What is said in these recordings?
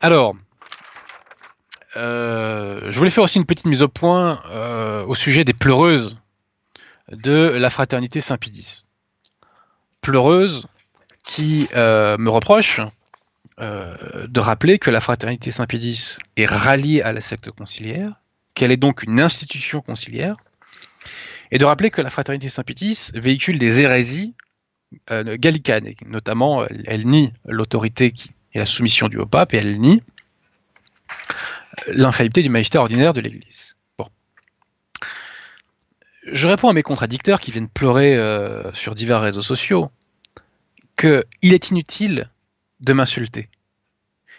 Alors, je voulais faire aussi une petite mise au point au sujet des pleureuses de la fraternité Saint-Pédis. Pleureuses qui me reprochent de rappeler que la fraternité Saint-Pédis est ralliée à la secte conciliaire, qu'elle est donc une institution conciliaire, et de rappeler que la fraternité Saint-Pédis véhicule des hérésies gallicanes, et notamment elle nie l'autorité et la soumission du haut pape, et elle nie l'infaillibilité du magistère ordinaire de l'Église. Bon. Je réponds à mes contradicteurs qui viennent pleurer sur divers réseaux sociaux qu'il est inutile de m'insulter.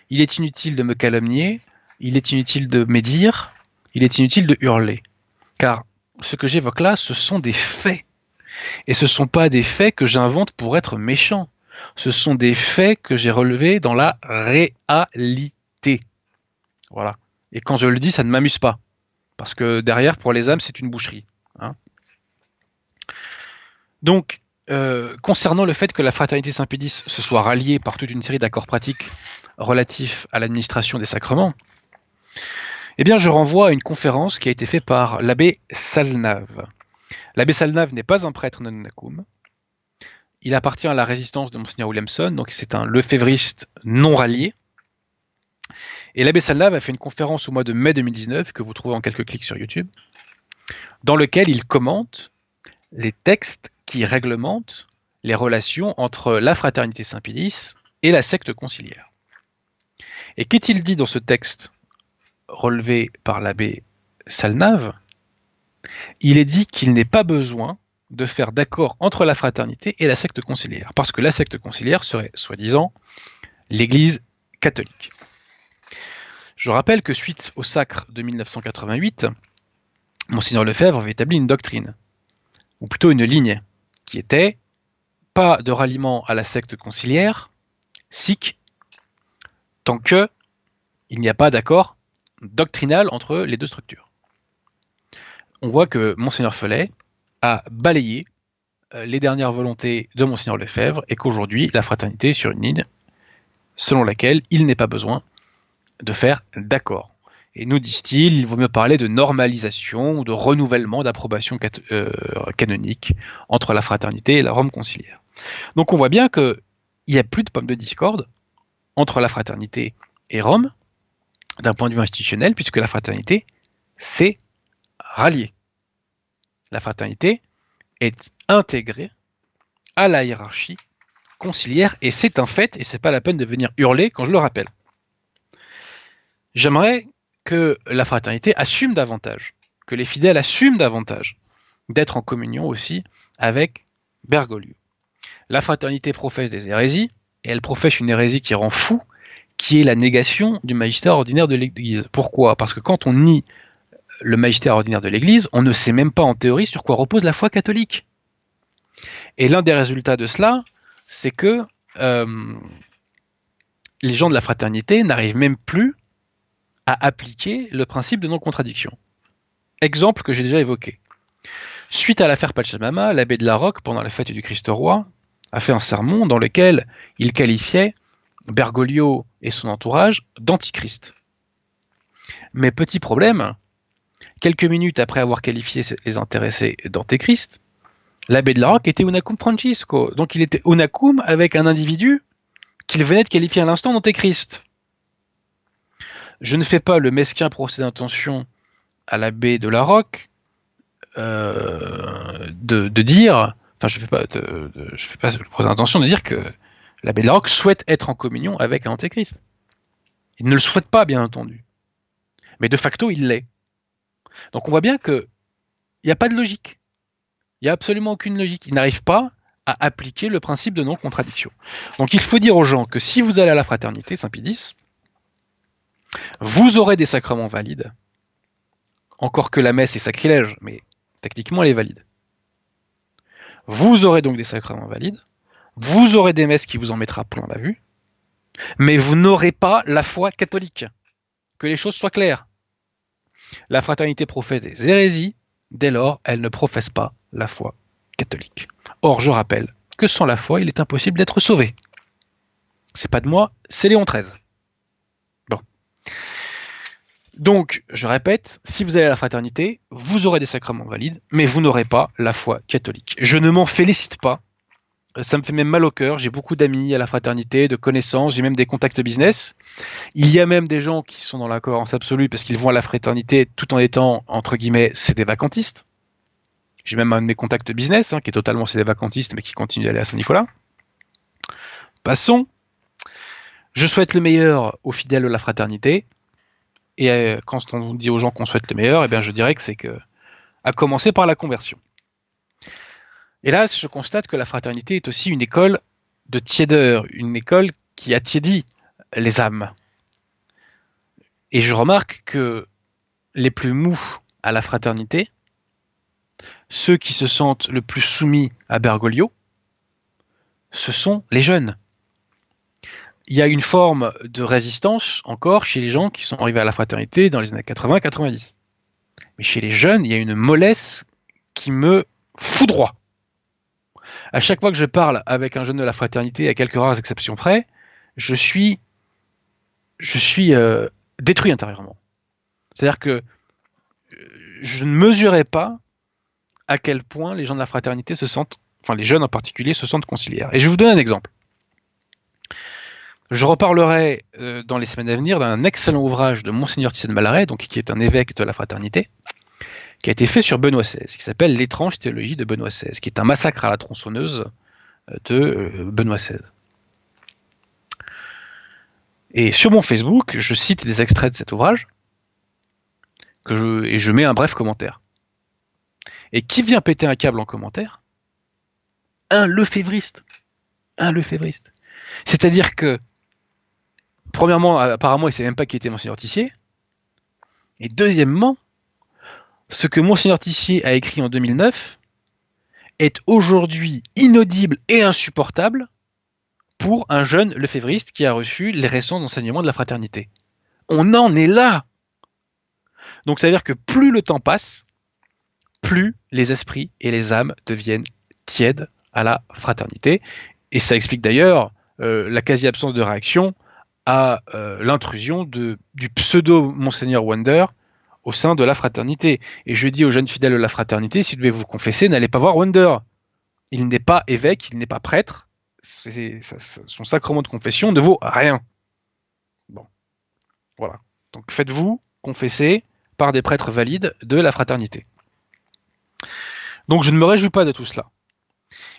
Il est inutile de me calomnier, il est inutile de médire, il est inutile de hurler. Car ce que j'évoque là, ce sont des faits. Et ce ne sont pas des faits que j'invente pour être méchant. Ce sont des faits que j'ai relevés dans la réalité. Voilà. Et quand je le dis, ça ne m'amuse pas. Parce que derrière, pour les âmes, c'est une boucherie. Hein. Donc, concernant le fait que la fraternité Saint-Pédis se soit ralliée par toute une série d'accords pratiques relatifs à l'administration des sacrements, eh bien, je renvoie à une conférence qui a été faite par l'abbé Salnave. L'abbé Salnave n'est pas un prêtre non nacum. Il appartient à la résistance de Monseigneur Williamson, donc c'est un lefévriste non rallié. Et l'abbé Salnave a fait une conférence au mois de mai 2019, que vous trouvez en quelques clics sur YouTube, dans lequel il commente les textes qui réglementent les relations entre la fraternité Saint-Pédis et la secte conciliaire. Et qu'est-il dit dans ce texte relevé par l'abbé Salnave? Il est dit qu'il n'est pas besoin de faire d'accord entre la fraternité et la secte conciliaire, parce que la secte conciliaire serait, soi-disant, l'Église catholique. Je rappelle que suite au sacre de 1988, Monseigneur Lefebvre avait établi une doctrine, ou plutôt une ligne, qui était pas de ralliement à la secte conciliaire, sikh, tant que il n'y a pas d'accord doctrinal entre les deux structures. On voit que Monseigneur Follet a balayé les dernières volontés de Monseigneur Lefebvre et qu'aujourd'hui, la fraternité est sur une ligne selon laquelle il n'est pas besoin de faire d'accord. Et nous, disent-ils, il vaut mieux parler de normalisation ou de renouvellement d'approbation canonique entre la fraternité et la Rome conciliaire. Donc on voit bien qu'il n'y a plus de pomme de discorde entre la fraternité et Rome, d'un point de vue institutionnel, puisque la fraternité s'est ralliée. La fraternité est intégrée à la hiérarchie conciliaire, et c'est un fait, et c'est pas la peine de venir hurler quand je le rappelle. J'aimerais que la fraternité assume davantage, que les fidèles assument davantage d'être en communion aussi avec Bergoglio. La fraternité professe des hérésies, et elle professe une hérésie qui rend fou, qui est la négation du magistère ordinaire de l'Église. Pourquoi? Parce que quand on nie le magistère ordinaire de l'Église, on ne sait même pas en théorie sur quoi repose la foi catholique. Et l'un des résultats de cela, c'est que les gens de la fraternité n'arrivent même plus à appliquer le principe de non-contradiction. Exemple que j'ai déjà évoqué. Suite à l'affaire Pachamama, l'abbé de la Roque, pendant la fête du Christ-Roi, a fait un sermon dans lequel il qualifiait Bergoglio et son entourage d'antichrist. Mais petit problème, quelques minutes après avoir qualifié les intéressés d'antéchrist, l'abbé de la Roque était Unacum Francisco. Donc il était Unacum avec un individu qu'il venait de qualifier à l'instant d'antéchrist. Je ne fais pas le mesquin procès d'intention à l'abbé de la Roque de dire, enfin je fais pas le procès d'intention de dire que l'abbé de la Roque souhaite être en communion avec un antéchrist. Il ne le souhaite pas, bien entendu. Mais de facto, il l'est. Donc on voit bien qu'il n'y a pas de logique. Il n'y a absolument aucune logique. Il n'arrive pas à appliquer le principe de non-contradiction. Donc il faut dire aux gens que si vous allez à la fraternité Saint-Pédis, vous aurez des sacrements valides, encore que la messe est sacrilège, mais techniquement elle est valide. Vous aurez donc des sacrements valides, vous aurez des messes qui vous en mettra plein la vue, mais vous n'aurez pas la foi catholique. Que les choses soient claires. La fraternité professe des hérésies, dès lors, elle ne professe pas la foi catholique. Or, je rappelle que sans la foi, il est impossible d'être sauvé. C'est pas de moi, c'est Léon XIII. Bon. Donc, je répète, si vous allez à la fraternité, vous aurez des sacrements valides, mais vous n'aurez pas la foi catholique. Je ne m'en félicite pas. Ça me fait même mal au cœur. J'ai beaucoup d'amis à la fraternité, de connaissances, j'ai même des contacts business. Il y a même des gens qui sont dans la cohérence absolue parce qu'ils vont à la fraternité tout en étant, entre guillemets, c'est des vacantistes. J'ai même un de mes contacts business qui est totalement c'est des vacantistes mais qui continue d'aller à Saint-Nicolas. Passons. Je souhaite le meilleur aux fidèles de la fraternité. Et quand on dit aux gens qu'on souhaite le meilleur, eh bien je dirais que c'est que à commencer par la conversion. Hélas, je constate que la fraternité est aussi une école de tiédeur, une école qui attiédit les âmes. Et je remarque que les plus mous à la fraternité, ceux qui se sentent le plus soumis à Bergoglio, ce sont les jeunes. Il y a une forme de résistance encore chez les gens qui sont arrivés à la fraternité dans les années 80-90. Mais chez les jeunes, il y a une mollesse qui me foudroie. À chaque fois que je parle avec un jeune de la fraternité, à quelques rares exceptions près, je suis détruit intérieurement. C'est-à-dire que je ne mesurais pas à quel point les gens de la fraternité se sentent, enfin les jeunes en particulier, se sentent conciliaires. Et je vais vous donner un exemple. Je reparlerai dans les semaines à venir d'un excellent ouvrage de Monseigneur Tissé de Malaret, donc qui est un évêque de la fraternité, qui a été fait sur Benoît XVI, qui s'appelle L'étrange théologie de Benoît XVI, qui est un massacre à la tronçonneuse de Benoît XVI. Et sur mon Facebook, je cite des extraits de cet ouvrage, et je mets un bref commentaire. Et qui vient péter un câble en commentaire? Un lefévriste. Un lefévriste. C'est-à-dire que, premièrement, apparemment, il ne sait même pas qui était Monseigneur Tissier. Et deuxièmement, ce que Monseigneur Tissier a écrit en 2009 est aujourd'hui inaudible et insupportable pour un jeune lefévriste qui a reçu les récents enseignements de la fraternité. On en est là. Donc ça veut dire que plus le temps passe, plus les esprits et les âmes deviennent tièdes à la fraternité. Et ça explique d'ailleurs la quasi-absence de réaction à l'intrusion du pseudo-Monseigneur Wonder au sein de la fraternité. Et je dis aux jeunes fidèles de la fraternité, si vous devez vous confesser, n'allez pas voir Wonder. Il n'est pas évêque, il n'est pas prêtre. Son sacrement de confession ne vaut rien. Bon, voilà. Donc faites-vous confesser par des prêtres valides de la fraternité. Donc je ne me réjouis pas de tout cela.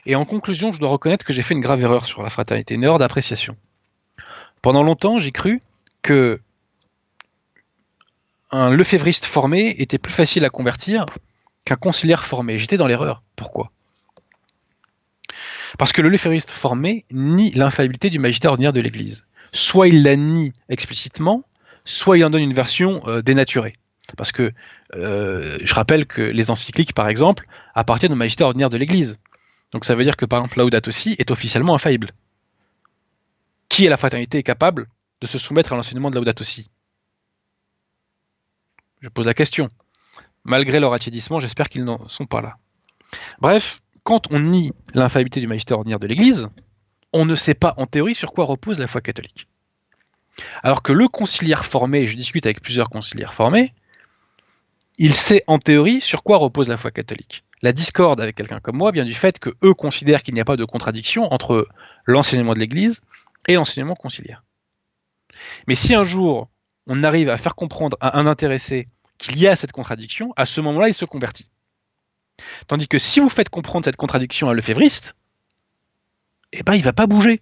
Et en conclusion, je dois reconnaître que j'ai fait une grave erreur sur la fraternité, une erreur d'appréciation. Pendant longtemps, j'ai cru que un lefévriste formé était plus facile à convertir qu'un conciliaire formé. J'étais dans l'erreur. Pourquoi? Parce que le lefévriste formé nie l'infaillibilité du magistère ordinaire de l'Église. Soit il la nie explicitement, soit il en donne une version dénaturée. Parce que je rappelle que les encycliques, par exemple, appartiennent au magistère ordinaire de l'Église. Donc ça veut dire que, par exemple, Laudato Si est officiellement infaillible. Qui à la fraternité est capable de se soumettre à l'enseignement de Laudato Si? Je pose la question. Malgré leur attiédissement, j'espère qu'ils n'en sont pas là. Bref, quand on nie l'infaillibilité du magistère ordinaire de l'Église, on ne sait pas en théorie sur quoi repose la foi catholique. Alors que le conciliaire formé, je discute avec plusieurs conciliaires formés, il sait en théorie sur quoi repose la foi catholique. La discorde avec quelqu'un comme moi vient du fait que eux considèrent qu'il n'y a pas de contradiction entre l'enseignement de l'Église et l'enseignement conciliaire. Mais si un jour on arrive à faire comprendre à un intéressé qu'il y a cette contradiction, à ce moment-là, il se convertit. Tandis que si vous faites comprendre cette contradiction à un lefévriste, eh ben, il ne va pas bouger.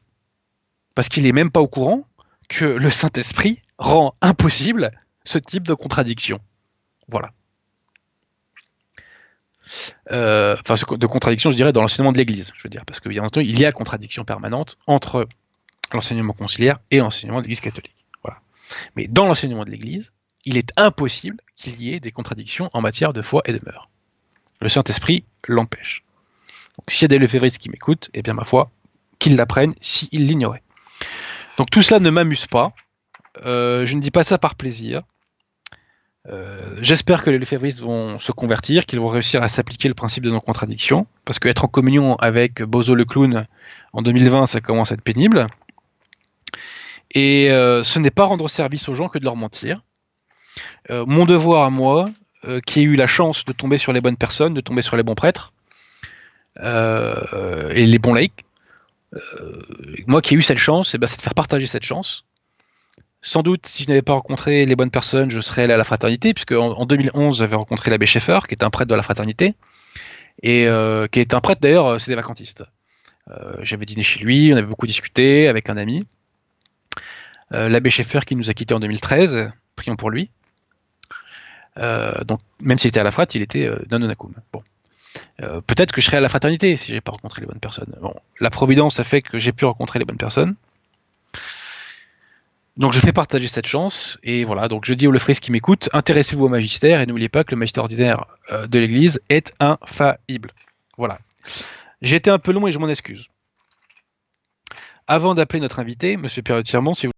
Parce qu'il n'est même pas au courant que le Saint-Esprit rend impossible ce type de contradiction. Voilà. De contradiction, je dirais, dans l'enseignement de l'Église, je veux dire, parce que bien entendu, il y a contradiction permanente entre l'enseignement conciliaire et l'enseignement de l'Église catholique. Voilà. Mais dans l'enseignement de l'Église, il est impossible qu'il y ait des contradictions en matière de foi et de mœurs. Le Saint-Esprit l'empêche. Donc s'il y a des lefévristes qui m'écoutent, eh bien ma foi, qu'ils l'apprennent s'ils l'ignoraient. Donc tout cela ne m'amuse pas. Je ne dis pas ça par plaisir. J'espère que les lefévristes vont se convertir, qu'ils vont réussir à s'appliquer le principe de non-contradiction, parce qu'être en communion avec Bozo le clown en 2020, ça commence à être pénible. Et ce n'est pas rendre service aux gens que de leur mentir. Mon devoir à moi, qui ai eu la chance de tomber sur les bonnes personnes, de tomber sur les bons prêtres, et les bons laïcs, moi qui ai eu cette chance, c'est de faire partager cette chance. Sans doute, si je n'avais pas rencontré les bonnes personnes, je serais allé à la fraternité, puisque en 2011, j'avais rencontré l'abbé Schaeffer, qui est un prêtre de la fraternité, et qui est un prêtre d'ailleurs, c'est des vacantistes. J'avais dîné chez lui, on avait beaucoup discuté avec un ami. L'abbé Schaeffer qui nous a quittés en 2013, prions pour lui. Donc, même s'il était à la frat, il était non nonacum. Bon. Peut-être que je serais à la fraternité si j'avais pas rencontré les bonnes personnes. Bon, la providence a fait que j'ai pu rencontrer les bonnes personnes. Donc je fais partager cette chance, et voilà, donc je dis aux lefristes qui m'écoutent, intéressez-vous au magistère, et n'oubliez pas que le magistère ordinaire de l'Église est infaillible. Voilà. J'ai été un peu long et je m'en excuse. Avant d'appeler notre invité, Monsieur Pierre-Tirmont, si vous